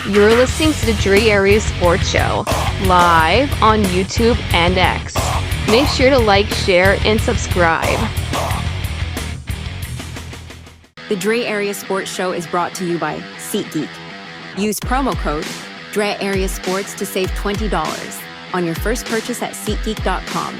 You're listening to the Dre Area Sports Show, live on YouTube and X. Make sure to like, share, and subscribe. The Dre Area Sports Show is brought to you by SeatGeek. Use promo code DreArea Sports to save $20 on your first purchase at SeatGeek.com.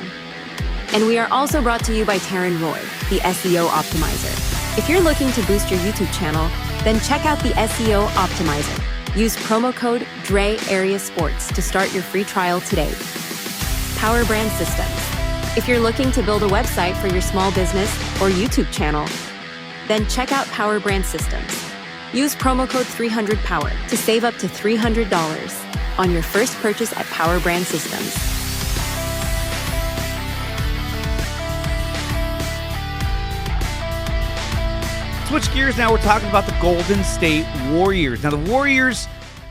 And we are also brought to you by Taryn Roy, the SEO Optimizer. If you're looking to boost your YouTube channel, then check out the SEO Optimizer. Use promo code DreArea Sports to start your free trial today. Power Brand Systems. If you're looking to build a website for your small business or YouTube channel, then check out Power Brand Systems. Use promo code 300POWER to save up to $300 on your first purchase at Power Brand Systems. Switch gears now. We're talking about the Golden State Warriors. Now, the Warriors,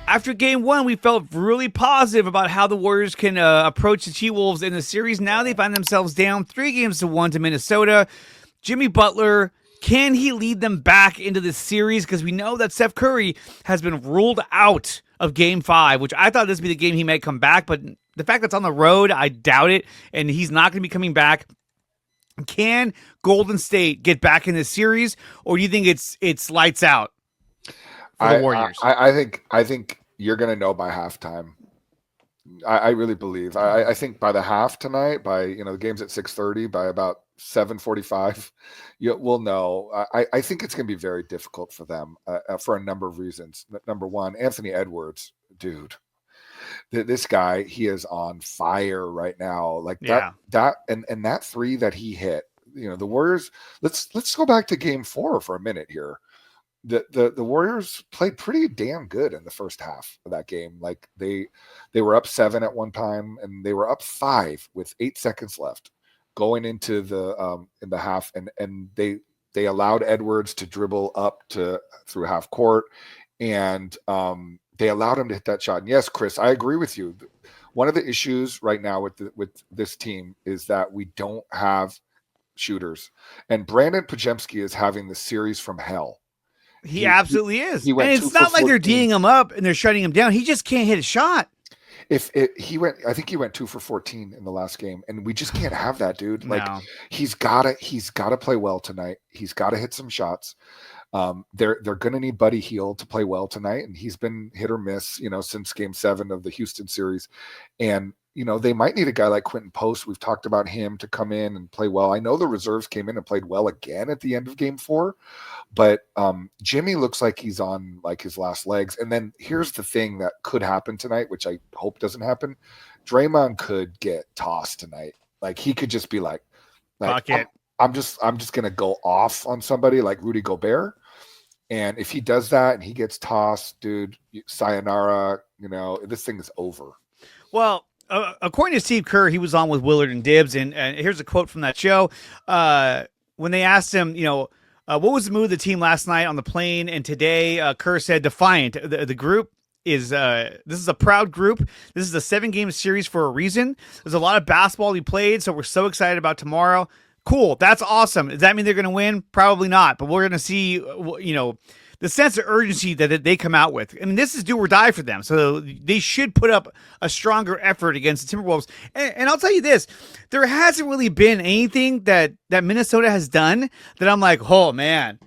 after game one, we felt really positive about how the Warriors can approach the T-Wolves in the series. Now they find themselves down 3-1 to Minnesota. Jimmy Butler, can he lead them back into this series? Because we know that Steph Curry has been ruled out of game 5, which I thought this would be the game he might come back. But the fact that it's on the road, I doubt it. And he's not going to be coming back. Can Golden State get back in this series, or do you think it's lights out for the Warriors? I think you're going to know by halftime. I really believe. I think by the half tonight, by the game's at 6:30, by about 7:45, we'll know. I think it's going to be very difficult for them for a number of reasons. Number one, Anthony Edwards, dude. This guy, he is on fire right now. Like that and that three that he hit, the Warriors, let's go back to game 4 for a minute here. The Warriors played pretty damn good in the first half of that game. Like they were up 7 at one time, and they were up 5 with 8 seconds left going into the in the half, and they allowed Edwards to dribble up through half court, and they allowed him to hit that shot. And yes, Chris, I agree with you. One of the issues right now with this team is that we don't have shooters. And Brandon Pajemski is having the series from hell. He absolutely is. And it's not like they're D'ing him up and they're shutting him down. He just can't hit a shot. I think he went 2 for 14 in the last game, and we just can't have that, dude. Like he's gotta play well tonight. He's gotta hit some shots. They're going to need Buddy Hield to play well tonight, and he's been hit or miss, since Game 7 of the Houston series. And they might need a guy like Quentin Post. We've talked about him to come in and play well. I know the reserves came in and played well again at the end of Game 4, but Jimmy looks like he's on like his last legs. And then here's the thing that could happen tonight, which I hope doesn't happen. Draymond could get tossed tonight. Like he could just be like I'm just going to go off on somebody like Rudy Gobert. And if he does that and he gets tossed, dude, sayonara, this thing is over. Well, according to Steve Kerr, he was on with Willard and Dibbs, and here's a quote from that show. When they asked him, what was the mood of the team last night on the plane and today, Kerr said, defiant. The group is this is a proud group. This is a 7-game series for a reason. There's a lot of basketball we played, so we're so excited about tomorrow. Cool. That's awesome. Does that mean they're going to win? Probably not. But we're going to see, the sense of urgency that they come out with. I mean, this is do or die for them. So they should put up a stronger effort against the Timberwolves. And I'll tell you this, there hasn't really been anything that Minnesota has done that I'm like, oh man,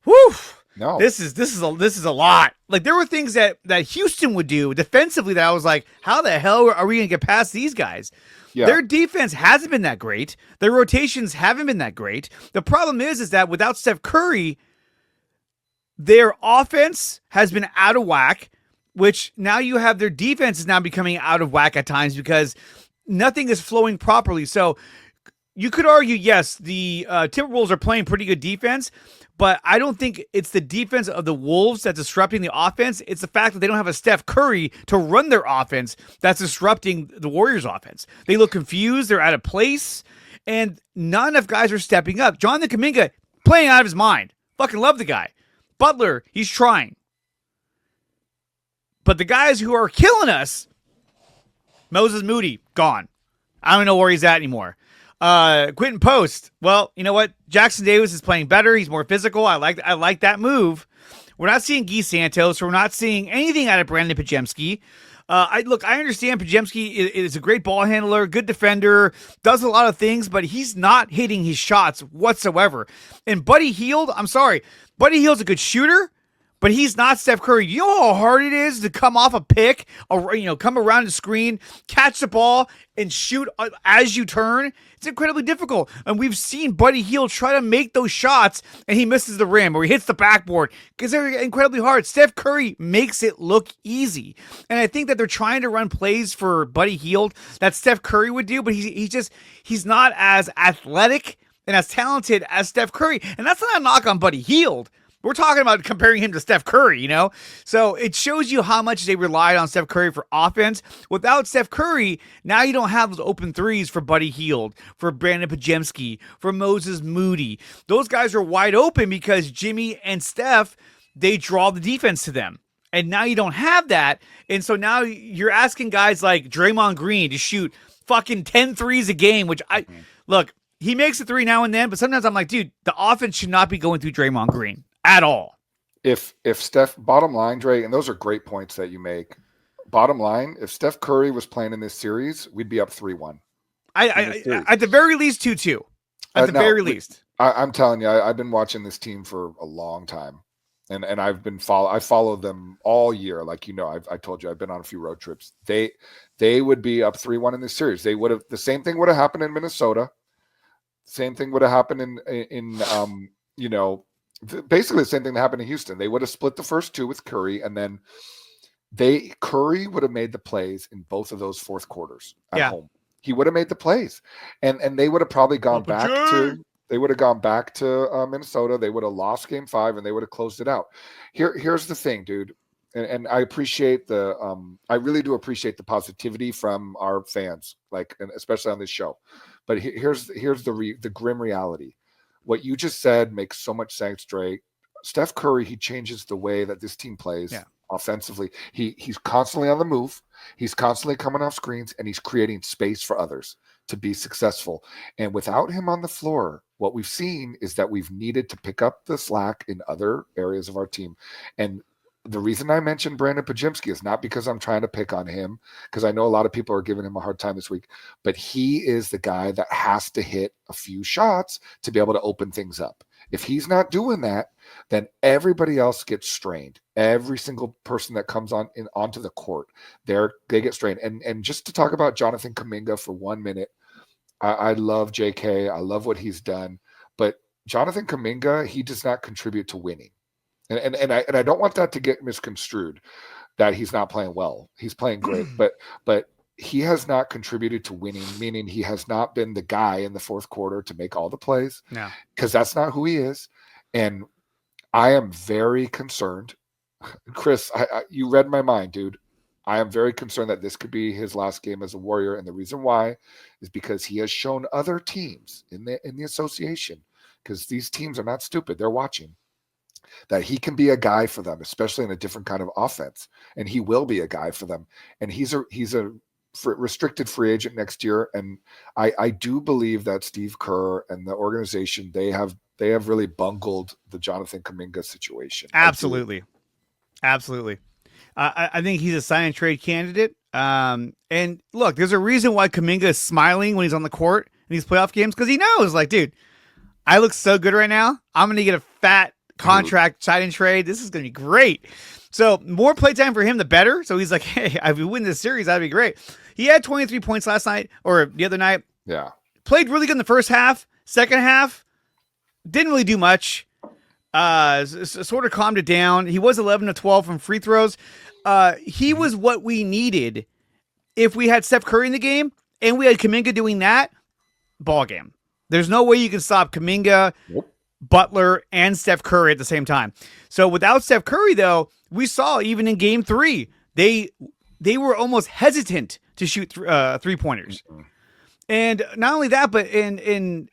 whew. No. This is a lot. Like there were things that Houston would do defensively that I was like, how the hell are we going to get past these guys? Yeah. Their defense hasn't been that great. Their rotations haven't been that great. The problem is that without Steph Curry, their offense has been out of whack, which now you have their defense is now becoming out of whack at times because nothing is flowing properly. So you could argue, yes, the Timberwolves are playing pretty good defense, but I don't think it's the defense of the Wolves that's disrupting the offense. It's the fact that they don't have a Steph Curry to run their offense that's disrupting the Warriors' offense. They look confused. They're out of place, and not enough guys are stepping up. Jonathan Kaminga playing out of his mind. Fucking love the guy. Butler, he's trying. But the guys who are killing us, Moses Moody, gone. I don't know where he's at anymore. Quentin Post, well, you know what? Jackson Davis is playing better. He's more physical. I like that move. We're not seeing Guy Santos. We're not seeing anything out of Brandon Podzemski. I understand Podzemski is a great ball handler, good defender, does a lot of things, but he's not hitting his shots whatsoever. And Buddy Hield, I'm sorry, Buddy Hield's a good shooter, but he's not Steph Curry. You know how hard it is to come off a pick, come around the screen, catch the ball, and shoot as you turn? It's incredibly difficult. And we've seen Buddy Hield try to make those shots, and he misses the rim or he hits the backboard because they're incredibly hard. Steph Curry makes it look easy. And I think that they're trying to run plays for Buddy Hield that Steph Curry would do, but he's not as athletic and as talented as Steph Curry. And that's not a knock on Buddy Hield. We're talking about comparing him to Steph Curry, So it shows you how much they relied on Steph Curry for offense. Without Steph Curry, now you don't have those open threes for Buddy Hield, for Brandon Podzemski, for Moses Moody. Those guys are wide open because Jimmy and Steph, they draw the defense to them. And now you don't have that. And so now you're asking guys like Draymond Green to shoot fucking 10 threes a game, which look, he makes a three now and then, but sometimes I'm like, dude, the offense should not be going through Draymond Green at all. If Steph, bottom line, Dre, and those are great points that you make. Bottom line, if Steph Curry was playing in this series, we'd be up 3-1. At the very least 2-2. At the very least. I'm telling you, I've been watching this team for a long time, and I followed them all year. Like I told you, I've been on a few road trips. They would be up 3-1 in this series. They would have the same thing would have happened in Minnesota. Same thing would have happened in basically the same thing that happened in Houston. They would have split the first two with Curry, and then Curry would have made the plays in both of those fourth quarters at home. He would have made the plays, and they would have probably gone back to Minnesota. They would have lost Game 5, and they would have closed it out. Here's the thing, dude, and I appreciate I really do appreciate the positivity from our fans, and especially on this show. But here's the grim reality. What you just said makes so much sense, Dre. Steph Curry, he changes the way that this team plays offensively. He's constantly on the move. He's constantly coming off screens, and he's creating space for others to be successful. And without him on the floor, what we've seen is that we've needed to pick up the slack in other areas of our team. And the reason I mentioned Brandon Podzemski is not because I'm trying to pick on him, because I know a lot of people are giving him a hard time this week, but he is the guy that has to hit a few shots to be able to open things up. If he's not doing that, then everybody else gets strained. Every single person that comes onto the court, they get strained. And just to talk about Jonathan Kaminga for 1 minute, I love JK. I love what he's done, but Jonathan Kaminga, he does not contribute to winning. And I don't want that to get misconstrued that he's not playing well. He's playing great, but he has not contributed to winning, meaning he has not been the guy in the fourth quarter to make all the plays. No, because that's not who he is. And I am very concerned. Chris, you read my mind, dude. I am very concerned that this could be his last game as a Warrior. And the reason why is because he has shown other teams in the association, because these teams are not stupid. They're watching, that he can be a guy for them, especially in a different kind of offense. And he will be a guy for them. And he's a restricted free agent next year. And I do believe that Steve Kerr and the organization, they have really bungled the Jonathan Kaminga situation. Absolutely. I think he's a sign and trade candidate. And look, there's a reason why Kaminga is smiling when he's on the court in these playoff games, because he knows, dude, I look so good right now. I'm going to get a fat contract sign and trade. This is going to be great. So more playtime for him, the better. So he's like, hey, if we win this series, that'd be great. He had 23 points last night or the other night. Yeah. Played really good in the first half. Second half, didn't really do much. Sort of calmed it down. He was 11 of 12 from free throws. He was what we needed if we had Steph Curry in the game and we had Kaminga doing that. Ball game. There's no way you can stop Kaminga, Butler, and Steph Curry at the same time. So without Steph Curry, though, we saw even in Game 3, they were almost hesitant to shoot three-pointers. And not only that, but in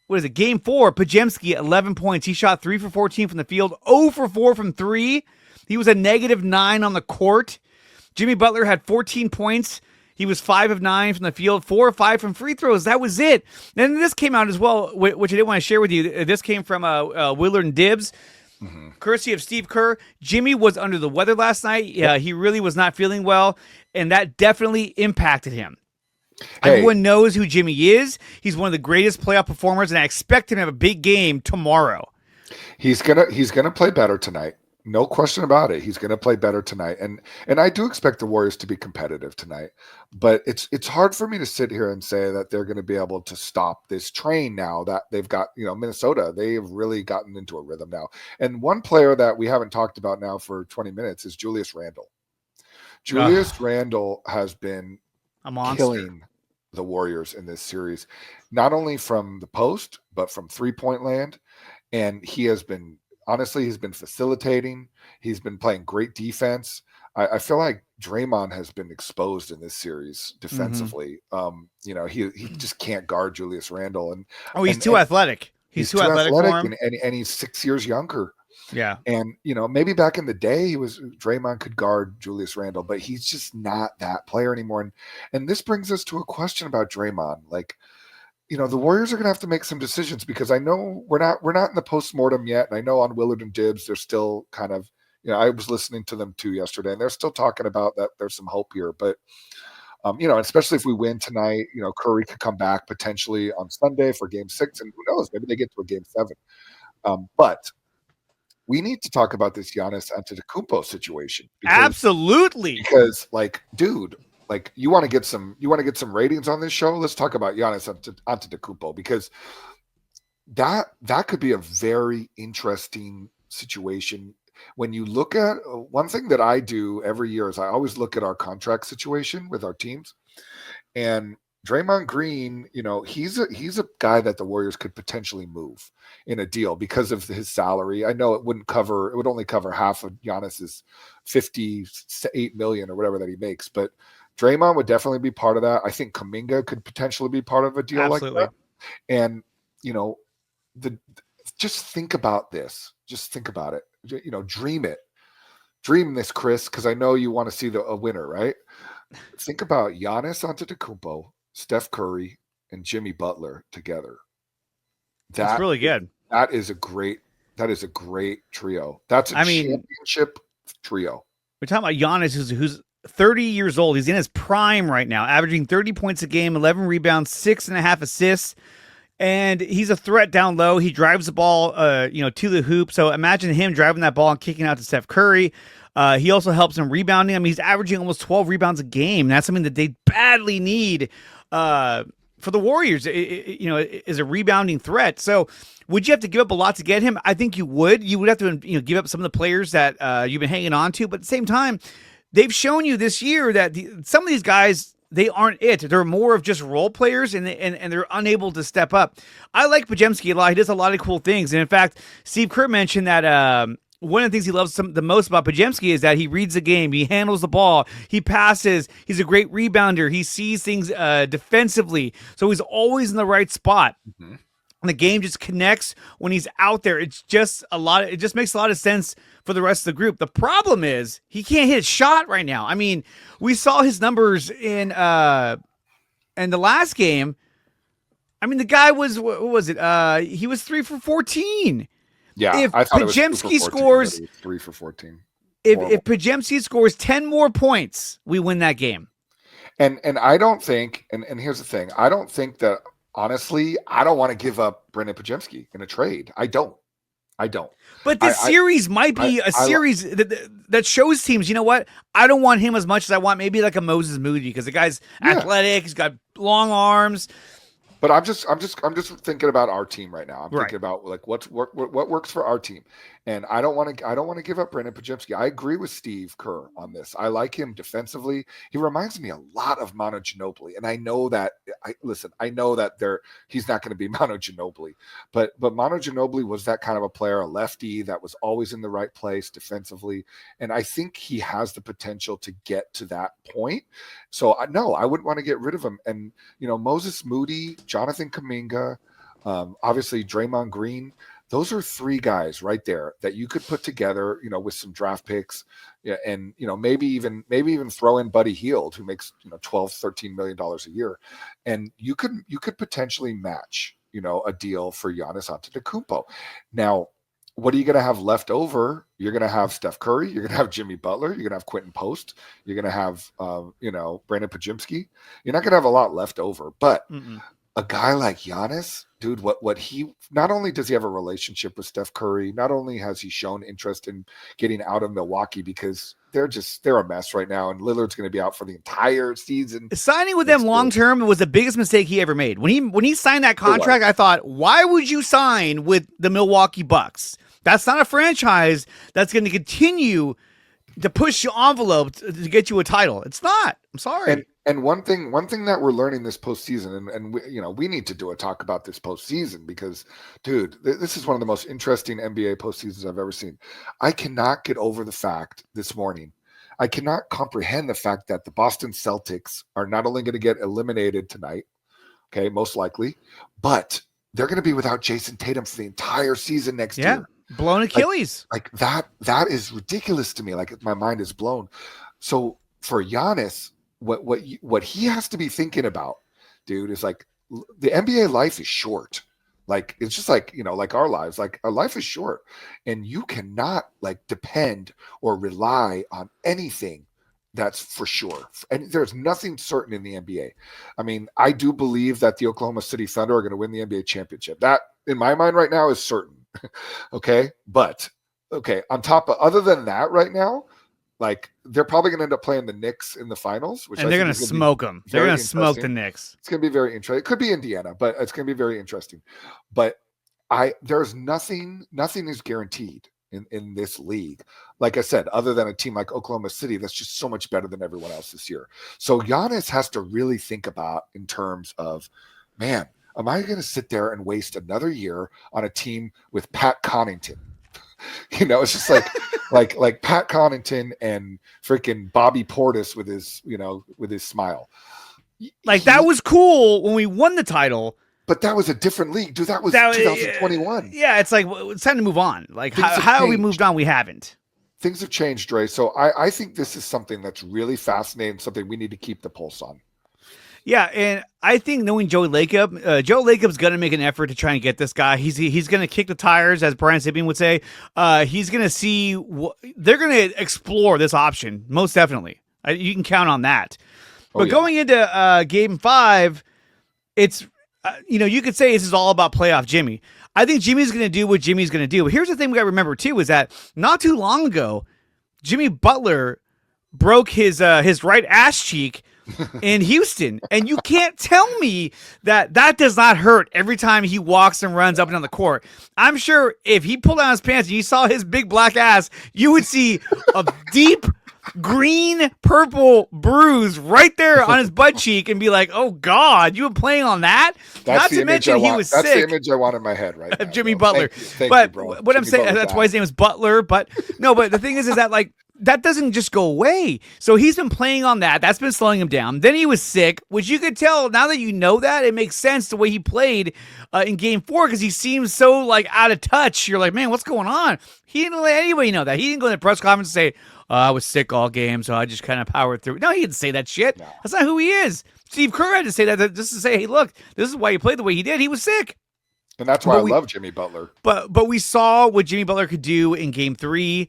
what is it, Game 4, Podzemski, 11 points. He shot 3 for 14 from the field, 0 for 4 from 3. He was a -9 on the court. Jimmy Butler had 14 points. He was 5 of 9 from the field, 4 of 5 from free throws. That was it. And this came out as well, which I didn't want to share with you. This came from Willard and Dibbs. courtesy of Steve Kerr. Jimmy was under the weather last night. He really was not feeling well, and that definitely impacted him. Hey. Everyone knows who Jimmy is. He's one of the greatest playoff performers, and I expect him to have a big game tomorrow. He's gonna play better tonight. No question about it. He's gonna play better tonight. And I do expect the Warriors to be competitive tonight. But it's hard for me to sit here and say that they're gonna be able to stop this train now that they've got, Minnesota. They've really gotten into a rhythm now. And one player that we haven't talked about now for 20 minutes is Julius Randle. Julius Randle has been a monster, killing the Warriors in this series, not only from the post, but from 3-point land. And he's been facilitating. He's been playing great defense. I feel like Draymond has been exposed in this series defensively. He just can't guard Julius Randle. He's too athletic. He's too athletic for him. And he's 6 years younger. Yeah. And, maybe back in the day, Draymond could guard Julius Randle, but he's just not that player anymore. And this brings us to a question about Draymond. Like, the Warriors are going to have to make some decisions, because I know we're not in the postmortem yet. And I know on Willard and Dibbs, they're still kind of, I was listening to them too yesterday, and they're still talking about that there's some hope here. But, especially if we win tonight, Curry could come back potentially on Sunday for game 6. And who knows, maybe they get to a game 7. But we need to talk about this Giannis Antetokounmpo situation. Absolutely. Because, dude, you want to get some ratings on this show? Let's talk about Giannis Antetokounmpo, because that could be a very interesting situation. When you look at one thing that I do every year is I always look at our contract situation with our teams, and Draymond Green, he's a guy that the Warriors could potentially move in a deal because of his salary. I know it would only cover half of Giannis's $58 million or whatever that he makes, but Draymond would definitely be part of that. I think Kaminga could potentially be part of a deal like that. And, just think about this. Just think about it. Dream it. Dream this, Chris, because I know you want to see a winner, right? Think about Giannis Antetokounmpo, Steph Curry, and Jimmy Butler together. That's really good. That is a great trio. That's a championship trio. We're talking about Giannis, who's 30 years old. He's in his prime right now, averaging 30 points a game, 11 rebounds, 6.5 assists. And he's a threat down low. He drives the ball, to the hoop. So imagine him driving that ball and kicking out to Steph Curry. He also helps him rebounding. I mean, he's averaging almost 12 rebounds a game. That's something that they badly need for the Warriors, is a rebounding threat. So would you have to give up a lot to get him? I think you would. You would have to give up some of the players that you've been hanging on to. But at the same time, they've shown you this year that some of these guys, they aren't it. They're more of just role players, and they're unable to step up. I like Podzemski a lot. He does a lot of cool things. And in fact, Steve Kerr mentioned that one of the things he loves the most about Pajemski is that he reads the game. He handles the ball. He passes. He's a great rebounder. He sees things defensively. So he's always in the right spot. Mm-hmm. And the game just connects when he's out there. It just makes a lot of sense for the rest of the group. The problem is he can't hit a shot right now. I mean, we saw his numbers in the last game. I mean, the guy was, what was it? He was 3 for 14. Yeah, if I thought Podzemski it was 14, scores 3 for 14. If Podzemski scores 10 more points, we win that game. And I don't think, and here's the thing, I don't think that, honestly, I don't want to give up Brendan Podzemski in a trade. I don't. But this series might be a series that shows teams, you know what? I don't want him as much as I want maybe like a Moses Moody, because the guy's athletic, he's got long arms. But I'm just thinking about our team right now. I'm thinking about what works for our team, and I don't want to give up Brendan Podzemski. I agree with Steve Kerr on this. I like him defensively. He reminds me a lot of Manu Ginobili, and I know that. He's not going to be Manu Ginobili, but Manu Ginobili was that kind of a player, a lefty that was always in the right place defensively, and I think he has the potential to get to that point. So no, I wouldn't want to get rid of him. And Moses Moody, Jonathan Kaminga, obviously Draymond Green. Those are 3 guys right there that you could put together, with some draft picks, and maybe even throw in Buddy Hield, who makes $12-13 million a year, and you could potentially match a deal for Giannis Antetokounmpo. Now, what are you going to have left over? You're going to have Steph Curry. You're going to have Jimmy Butler. You're going to have Quentin Post. You're going to have, Brandon Podzemski. You're not going to have a lot left over. But a guy like Giannis, dude, what he, not only does he have a relationship with Steph Curry, not only has he shown interest in getting out of Milwaukee because they're a mess right now, and Lillard's going to be out for the entire season. Signing with them long term was the biggest mistake he ever made. When he signed that contract, I thought, why would you sign with the Milwaukee Bucks? That's not a franchise that's going to continue to push your envelope to get you a title. It's not. I'm sorry. And one thing that we're learning this postseason, and we need to do a talk about this postseason because, dude, this is one of the most interesting NBA postseasons I've ever seen. I cannot get over the fact this morning. I cannot comprehend the fact that the Boston Celtics are not only going to get eliminated tonight, okay, most likely, but they're going to be without Jason Tatum for the entire season next year. Blown Achilles. Like that is ridiculous to me. Like my mind is blown. So for Giannis, what he has to be thinking about, dude, is like the NBA life is short. Like it's just like, like our lives, like our life is short, and you cannot like depend or rely on anything. That's for sure. And there's nothing certain in the NBA. I mean, I do believe that the Oklahoma City Thunder are going to win the NBA championship. That in my mind right now is certain. Okay. But on top of, other than that right now, like they're probably going to end up playing the Knicks in the finals, and they're going to smoke them. They're going to smoke the Knicks. It's going to be very interesting. It could be Indiana, but it's going to be very interesting. But there's nothing is guaranteed in this league. Like I said, other than a team like Oklahoma City, that's just so much better than everyone else this year. So Giannis has to really think about in terms of, man, am I going to sit there and waste another year on a team with Pat Connaughton? It's just like Pat Connaughton and freaking Bobby Portis with his smile. That was cool when we won the title. But that was a different league, dude. That was 2021. Yeah, it's like it's time to move on. Like how have we moved on? We haven't. Things have changed, Dre. So I think this is something that's really fascinating, something we need to keep the pulse on. Yeah, and I think knowing Joe Lacob, Joe Lacob's going to make an effort to try and get this guy. He's going to kick the tires, as Brian Sabian would say. He's going to see they're going to explore this option, most definitely. You can count on that. But going into Game 5, it's you could say this is all about playoff Jimmy. I think Jimmy's going to do what Jimmy's going to do. But here's the thing we got to remember too is that not too long ago, Jimmy Butler broke his right ass cheek in Houston. And you can't tell me that does not hurt every time he walks and runs up and down the court. I'm sure if he pulled down his pants and you saw his big black ass, you would see a deep green purple bruise right there on his butt cheek and be like, oh God, you were playing on that? That's not to mention he was sick. That's the image I want in my head right now. Jimmy Butler. Thank but you, bro. what Jimmy I'm saying, Butler's that's why his name is Butler. But no, but the thing is that like, that doesn't just go away. So he's been playing on that. That's been slowing him down. Then he was sick, which you could tell now that you know that, it makes sense the way he played in Game 4 because he seems so like out of touch. You're like, man, what's going on? He didn't let anybody know that. He didn't go in the press conference and say, I was sick all game, so I just kind of powered through. No, he didn't say that shit. No. That's not who he is. Steve Kerr had to say that just to say, hey, look, this is why he played the way he did. He was sick. And that's why I love Jimmy Butler. But we saw what Jimmy Butler could do in Game 3.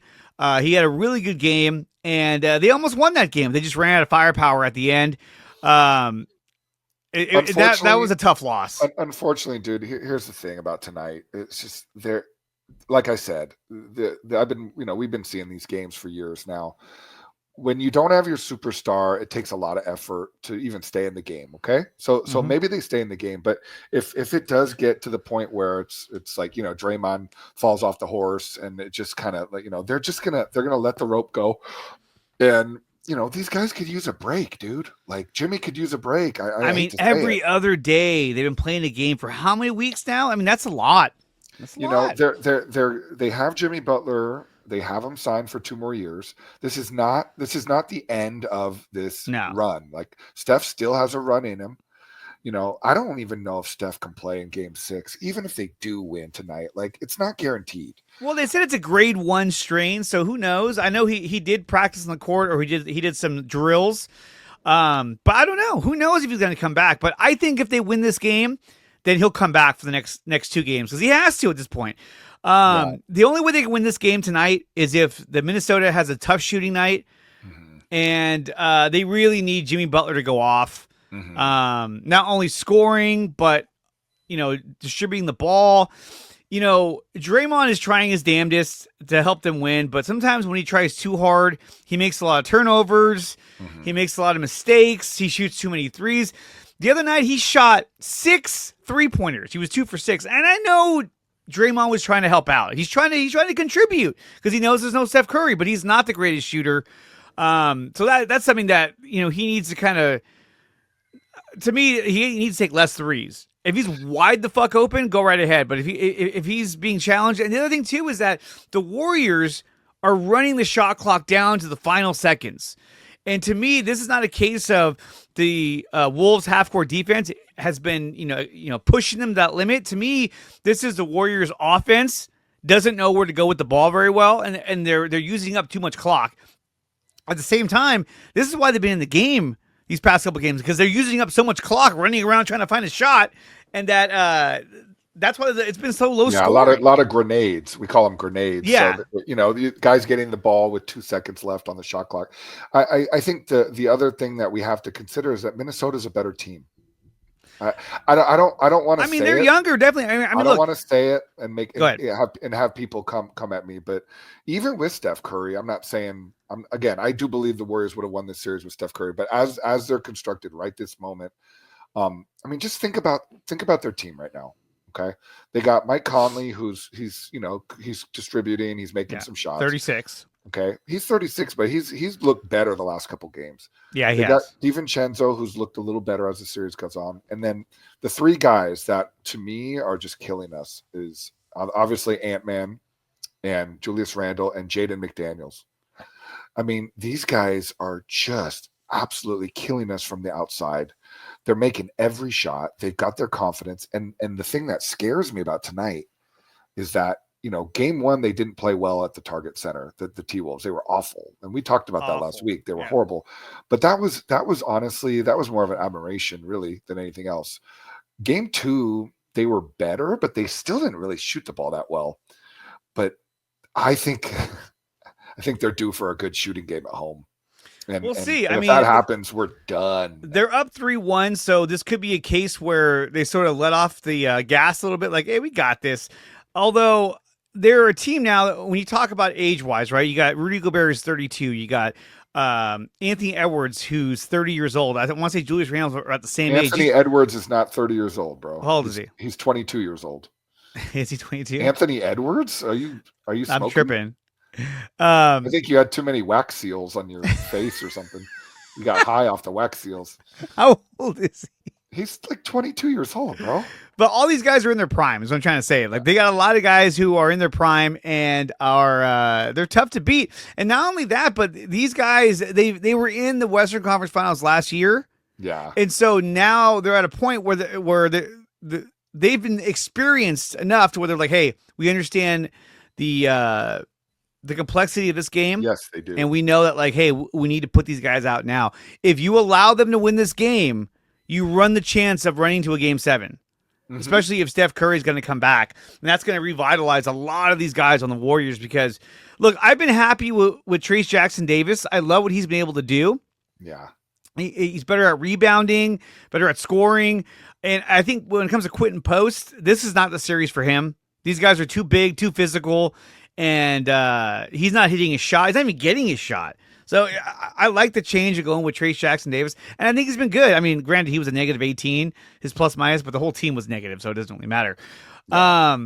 He had a really good game, and they almost won that game. They just ran out of firepower at the end. That was a tough loss. Unfortunately, dude, here's the thing about tonight. It's just there. Like I said, we've been seeing these games for years now. When you don't have your superstar, it takes a lot of effort to even stay in the game. Okay, so maybe they stay in the game, but if it does get to the point where it's like Draymond falls off the horse and it just kind of like they're gonna let the rope go, and these guys could use a break, dude. Like Jimmy could use a break. I mean, every other day they've been playing a game for how many weeks now? I mean, that's a lot. They have Jimmy Butler. They have him signed for 2 more years. This is not the end of this run. Like Steph still has a run in him. I don't even know if Steph can play in Game 6, even if they do win tonight. Like it's not guaranteed. Well, they said it's a grade 1 strain, so who knows? I know he did practice on the court, or he did some drills. But I don't know. Who knows if he's going to come back? But I think if they win this game, then he'll come back for the next 2 games because he has to at this point. The only way they can win this game tonight is if the Minnesota has a tough shooting night, and they really need Jimmy Butler to go off. Not only scoring, but distributing the ball. Draymond is trying his damnedest to help them win, but sometimes when he tries too hard, he makes a lot of turnovers. He makes a lot of mistakes. He shoots too many threes. The other night, he shot 6 3-pointers. He was 2 for 6. And I know Draymond was trying to help out. He's trying to contribute because he knows there's no Steph Curry, but he's not the greatest shooter. So that's something that, he needs to kind of, to me, he needs to take less threes. If he's wide the fuck open, go right ahead. But if he's being challenged, and the other thing too is that the Warriors are running the shot clock down to the final seconds. And to me, this is not a case of the Wolves half-court defense has been, pushing them to that limit. To me, this is the Warriors' offense doesn't know where to go with the ball very well, and they're using up too much clock. At the same time, this is why they've been in the game these past couple games, because they're using up so much clock running around trying to find a shot, and that's why it's been so low scoring. A lot of grenades. We call them grenades. Yeah. So, the guys getting the ball with 2 seconds left on the shot clock. I think the other thing that we have to consider is that Minnesota's a better team. I don't want to. I mean, they're younger, definitely. I don't want to say it and have people come at me. But even with Steph Curry, I'm not saying. I do believe the Warriors would have won this series with Steph Curry. But as they're constructed right this moment, just think about their team right now. Okay, they got Mike Conley, he's distributing, he's making some shots. 36. Okay, he's 36, but he's looked better the last couple games. Yeah, he has. got DiVincenzo, who's looked a little better as the series goes on, and then the 3 guys that to me are just killing us is obviously Ant-Man and Julius Randle and Jaden McDaniels. I mean, these guys are just absolutely killing us from the outside. They're making every shot. They've got their confidence. And the thing that scares me about tonight is that, game 1, they didn't play well at the Target Center, the T-Wolves. They were awful. And we talked about that last week. They were horrible. But that was honestly, that was more of an admiration really than anything else. Game 2, they were better, but they still didn't really shoot the ball that well. But I think they're due for a good shooting game at home. We'll see. If that happens, we're done. They're up 3-1, so this could be a case where they sort of let off the gas a little bit, like, hey, we got this. Although they're a team now, when you talk about age-wise, right, you got Rudy Gobert is 32. You got Anthony Edwards, who's 30 years old. I want to say Julius Randle are at the same age. Anthony Edwards is not 30 years old, bro. How old is he? He's 22 years old. Is he 22? Anthony Edwards? Are you smoking? I'm tripping. I think you had too many wax seals on your face or something. You got high off the wax seals. How old is he? He's like 22 years old, bro. But all these guys are in their prime, is what I'm trying to say. Like, they got a lot of guys who are in their prime and are they're tough to beat. And not only that, but these guys, they were in the Western Conference Finals last year. Yeah. And so now they're at a point where they've been experienced enough to where they're like, hey, we understand the complexity of this game. Yes, they do. And we know that, like, hey, we need to put these guys out now. If you allow them to win this game, you run the chance of running to a game 7, especially if Steph Curry is going to come back. And that's going to revitalize a lot of these guys on the Warriors because, look, I've been happy with Trayce Jackson-Davis. I love what he's been able to do. Yeah. He's better at rebounding, better at scoring. And I think when it comes to Quentin Post, this is not the series for him. These guys are too big, too physical. And he's not hitting his shot. He's not even getting his shot. So I like the change of going with Trayce Jackson-Davis. And I think he's been good. I mean, granted, he was a negative 18, his plus minus, but the whole team was negative, so it doesn't really matter. Yeah.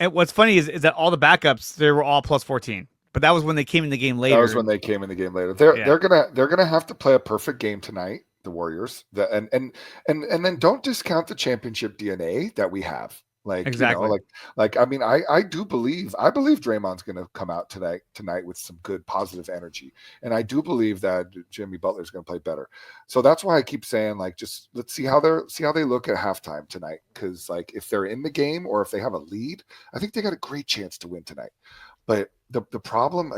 And what's funny is that all the backups, they were all plus 14. But that was when they came in the game later. They're gonna have to play a perfect game tonight, the Warriors. And then don't discount the championship DNA that we have. Like, exactly. I believe Draymond's going to come out tonight with some good positive energy. And I do believe that Jimmy Butler is going to play better. So that's why I keep saying, like, just let's see how they look at halftime tonight. Cause like if they're in the game or if they have a lead, I think they got a great chance to win tonight. But the problem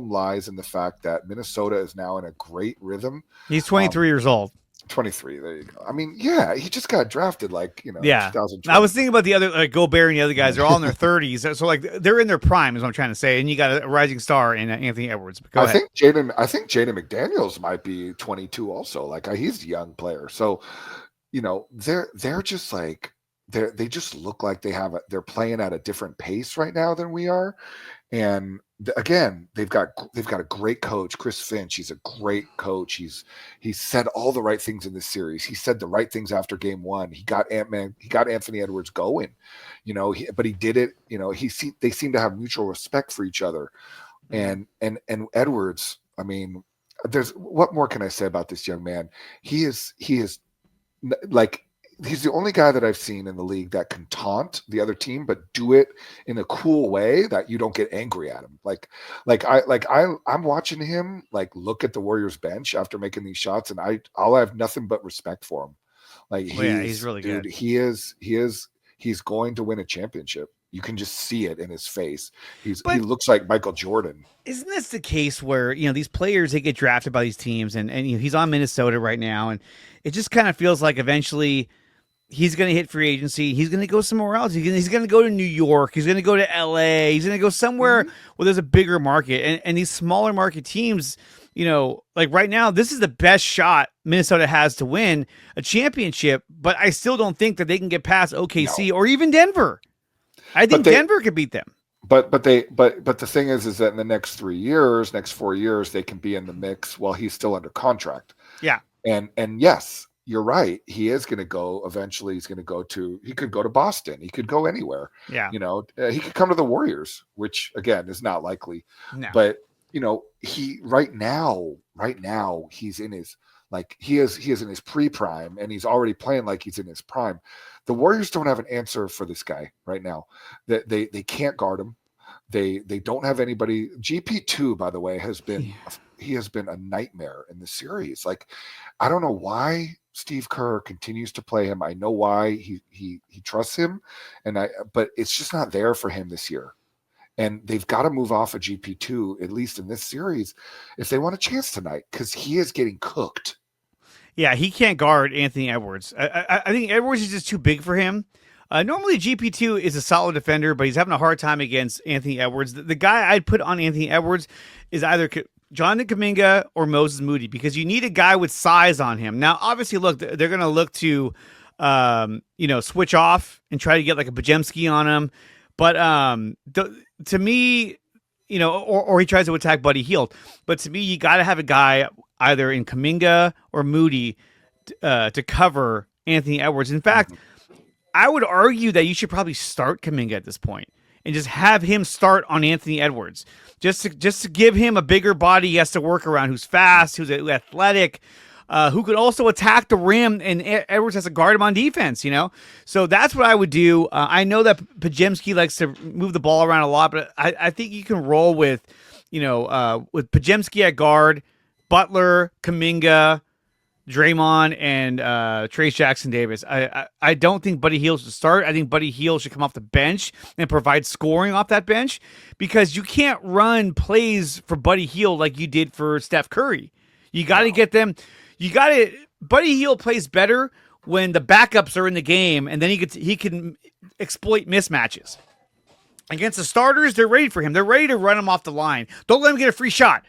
lies in the fact that Minnesota is now in a great rhythm. He's 23 years old. 23. There you go. I mean, yeah, he just got drafted like, Yeah. 2020. I was thinking about the other, like Gobert and the other guys. They're all in their 30s. So, like, they're in their prime, is what I'm trying to say. And you got a rising star in Anthony Edwards. Go ahead. I think Jaden McDaniels might be 22 also. Like, he's a young player. So, they're just like, they just look like they're playing at a different pace right now than we are. And again, they've got a great coach, Chris Finch. He's a great coach. He's said all the right things in this series. He said the right things after game one. He got Anthony Edwards going, but he did it. They seem to have mutual respect for each other. And Edwards, I mean, what more can I say about this young man? He is like, he's the only guy that I've seen in the league that can taunt the other team, but do it in a cool way that you don't get angry at him. I'm watching him like look at the Warriors bench after making these shots, and I'll have nothing but respect for him. Like, he's really good. He's going to win a championship. You can just see it in his face. He looks like Michael Jordan. Isn't this the case where, these players, they get drafted by these teams, and he's on Minnesota right now, and it just kind of feels like eventually he's going to hit free agency. He's going to go somewhere else. He's going to go to New York. He's going to go to LA. He's going to go somewhere where there's a bigger market. And these smaller market teams, like right now, this is the best shot Minnesota has to win a championship. But I still don't think that they can get past OKC or even Denver. I think Denver could beat them. But the thing is that in the next 4 years, they can be in the mix while he's still under contract. Yeah. And yes, you're right. He is going to go eventually. He could go to Boston. He could go anywhere. Yeah. He could come to the Warriors, which again is not likely. No. But he right now he's in his, like, he is in his pre-prime, and he's already playing like he's in his prime. The Warriors don't have an answer for this guy right now. They can't guard him. They don't have anybody. GP2, by the way, has been a nightmare in the series. Like, I don't know why Steve Kerr continues to play him. I know why he trusts him, but it's just not there for him this year. And they've got to move off of GP2, at least in this series, if they want a chance tonight, because he is getting cooked. Yeah, he can't guard Anthony Edwards. I think Edwards is just too big for him. Normally, GP2 is a solid defender, but he's having a hard time against Anthony Edwards. The guy I'd put on Anthony Edwards is either Jonathan Kaminga or Moses Moody, because you need a guy with size on him. Now, obviously, look, they're going to look to, switch off and try to get like a Podzemski on him. But to me, or he tries to attack Buddy Hield. But to me, you got to have a guy either in Kaminga or Moody to cover Anthony Edwards. In fact, I would argue that you should probably start Kaminga at this point and just have him start on Anthony Edwards, just to give him a bigger body he has to work around, who's fast, who's athletic, who could also attack the rim, and Edwards has to guard him on defense, So that's what I would do. I know that Podzemski likes to move the ball around a lot, but I think you can roll with Podzemski at guard, Butler, Kaminga, Draymond, and Trayce Jackson-Davis. I don't think Buddy Hield should start. I think Buddy Hield should come off the bench and provide scoring off that bench, because you can't run plays for Buddy Hield like you did for Steph Curry. You got to get them. Buddy Hield plays better when the backups are in the game, and then he can exploit mismatches. Against the starters, they're ready for him. They're ready to run him off the line. Don't let him get a free shot.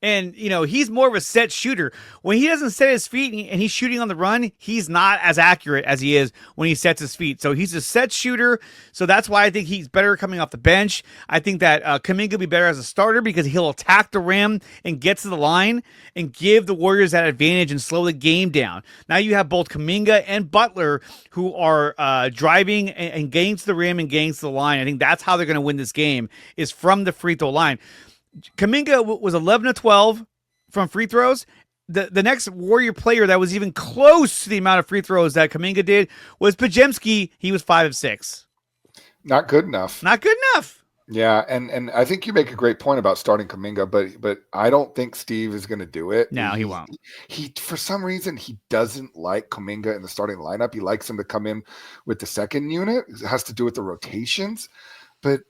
And, he's more of a set shooter. When he doesn't set his feet and he's shooting on the run, he's not as accurate as he is when he sets his feet. So he's a set shooter. So that's why I think he's better coming off the bench. I think that Kaminga will be better as a starter, because he'll attack the rim and get to the line and give the Warriors that advantage and slow the game down. Now you have both Kaminga and Butler who are driving and getting to the rim and getting to the line. I think that's how they're going to win this game, is from the free throw line. Kaminga was 11 of 12 from free throws. The next Warrior player that was even close to the amount of free throws that Kaminga did was Podzemski. He was 5 of 6. Not good enough. Not good enough. Yeah, and I think you make a great point about starting Kaminga, but I don't think Steve is going to do it. No, he won't. He for some reason he doesn't like Kaminga in the starting lineup. He likes him to come in with the second unit. It has to do with the rotations, but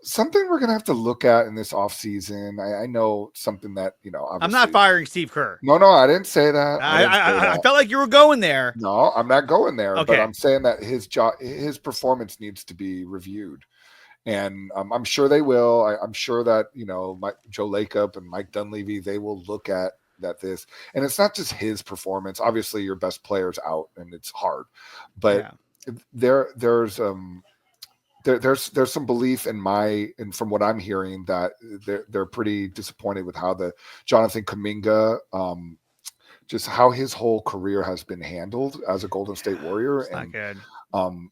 something we're going to have to look at in this offseason. I know something that, obviously, I'm not firing Steve Kerr. No, I didn't say that. I felt like you were going there. No, I'm not going there. Okay. But I'm saying that his performance needs to be reviewed. And I'm sure they will. I'm sure that, Joe Lacob and Mike Dunleavy, they will look at this. And it's not just his performance. Obviously, your best player's out, and it's hard. But there's some belief and from what I'm hearing that they're pretty disappointed with how the Jonathan Kaminga, just how his whole career has been handled as a Golden State Warrior. It's not good. I'm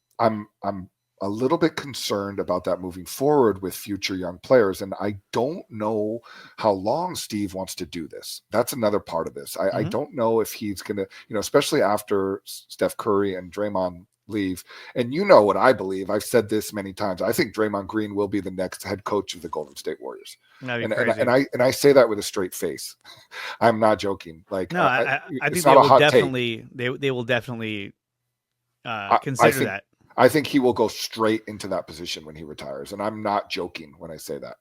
a little bit concerned about that moving forward with future young players. And I don't know how long Steve wants to do this. That's another part of this. I don't know if he's going to, especially after Steph Curry and Draymond leave. And what I believe. I've said this many times. I think Draymond Green will be the next head coach of the Golden State Warriors. And I say that with a straight face. I'm not joking. Like, no, I think they will definitely, they will definitely consider that. I think he will go straight into that position when he retires. And I'm not joking when I say that.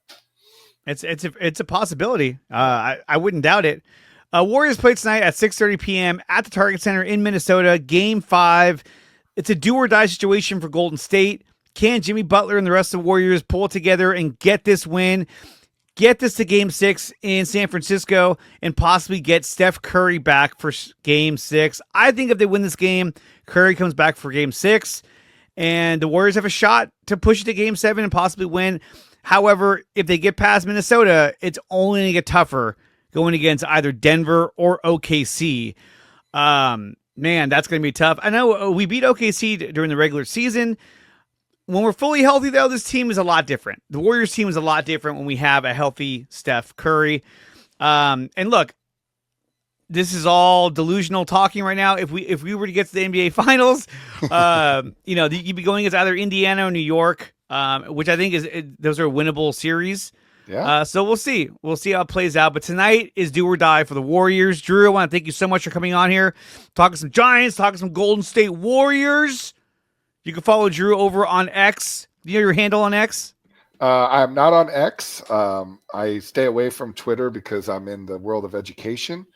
It's a possibility. I wouldn't doubt it. Warriors play tonight at 6:30 p.m. at the Target Center in Minnesota. Game 5. It's a do-or-die situation for Golden State. Can Jimmy Butler and the rest of the Warriors pull it together and get this win, get this to Game 6 in San Francisco, and possibly get Steph Curry back for Game 6? I think if they win this game, Curry comes back for Game 6, and the Warriors have a shot to push it to Game 7 and possibly win. However, if they get past Minnesota, it's only going to get tougher going against either Denver or OKC. Man, that's going to be tough. I know we beat OKC during the regular season. When we're fully healthy, though, this team is a lot different. The Warriors team is a lot different when we have a healthy Steph Curry. And look, this is all delusional talking right now. If we were to get to the NBA Finals, you'd be going against either Indiana or New York, which I think those are winnable series. Yeah. So we'll see. We'll see how it plays out. But tonight is do or die for the Warriors. Drew, I want to thank you so much for coming on here, talking some Giants, talking some Golden State Warriors. You can follow Drew over on X. Do you know your handle on X? I'm not on X. I stay away from Twitter because I'm in the world of education.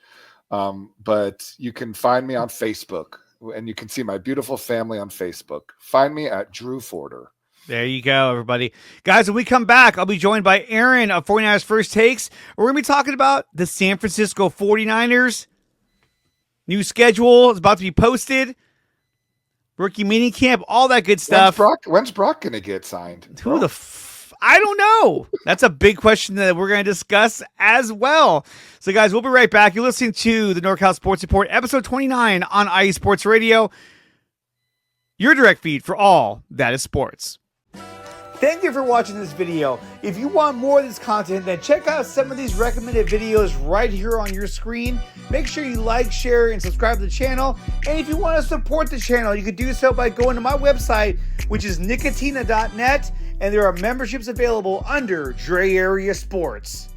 But you can find me on Facebook, and you can see my beautiful family on Facebook. Find me at Drew Forder. There you go, everybody. Guys, when we come back, I'll be joined by Aaron of 49ers First Takes. We're going to be talking about the San Francisco 49ers. New schedule is about to be posted. Rookie mini camp, all that good stuff. When's Brock going to get signed? I don't know. That's a big question that we're going to discuss as well. So, guys, we'll be right back. You're listening to the NorCal Sports Report, episode 29 on IE Sports Radio. Your direct feed for all that is sports. Thank you for watching this video. If you want more of this content, then check out some of these recommended videos right here on your screen. Make sure you like, share, and subscribe to the channel. And if you want to support the channel, you can do so by going to my website, which is nicotina.net, and there are memberships available under Dre Area Sports.